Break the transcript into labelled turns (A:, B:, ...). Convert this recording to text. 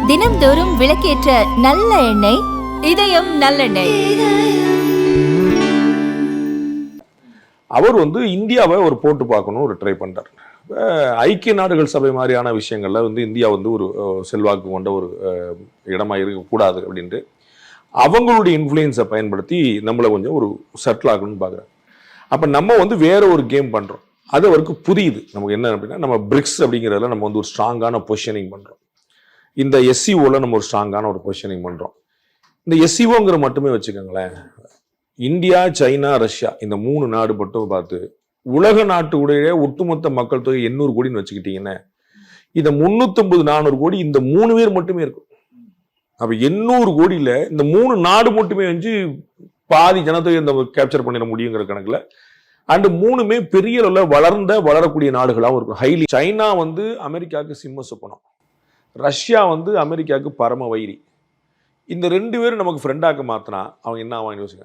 A: தினம்தோறும் விளக்கேற்ற நல்ல எண்ணெய் இதயம் நல்லெண்ணெய்.
B: அவர் இந்தியாவை ஒரு போட்டு பார்க்கணும் ஒரு ட்ரை பண்றார். ஐக்கிய நாடுகள் சபை மாதிரியான விஷயங்கள்ல இந்தியா ஒரு செல்வாக்கு கொண்ட ஒரு இடமா இருக்கக்கூடாது அப்படின்ட்டு அவங்களுடைய இன்ஃப்ளூயன்ஸை பயன்படுத்தி நம்மளை கொஞ்சம் ஒரு செட்டில் ஆகணும்னு பார்க்குறாங்க. அப்போ நம்ம வேற ஒரு கேம் பண்ணுறோம். அது அவருக்கு புரியுது. நமக்கு என்ன அப்படின்னா, நம்ம பிரிக்ஸ் அப்படிங்கிறதுல நம்ம ஒரு ஸ்ட்ராங்கான பொசிஷனிங் பண்ணுறோம். இந்த எஸ்சிஓவில் நம்ம ஒரு ஸ்ட்ராங்கான ஒரு பொசிஷனிங் பண்ணுறோம். இந்த எஸ்சிஓங்கிற மட்டுமே வச்சுக்கோங்களேன், இந்தியா, சைனா, ரஷ்யா இந்த 3 நாடு மட்டும் பார்த்து உலக நாட்டுடைய ஒட்டுமொத்த மக்கள் தொகை 800 கோடின்னு வச்சுக்கிட்டீங்கன்னா, இந்த 350-400 கோடி இந்த 3 பேர் மட்டுமே இருக்கும். அப்ப 800 கோடியில இந்த 3 நாடு மட்டுமே பாதி ஜனத்தொகை இந்த கேப்சர் பண்ணிட முடியுங்கிற கணக்குல. அண்ட் 3மே பெரிய அளவுல வளரக்கூடிய நாடுகளாகவும் இருக்கும். ஹைலி சைனா அமெரிக்காவுக்கு சிம்ம சொப்பனம், ரஷ்யா அமெரிக்காவுக்கு பரம வைரி. இந்த 2 பேரும் நமக்கு ஃப்ரெண்டாக்க மாத்தினா அவங்க என்ன ஆவாங்க யோசிக்க.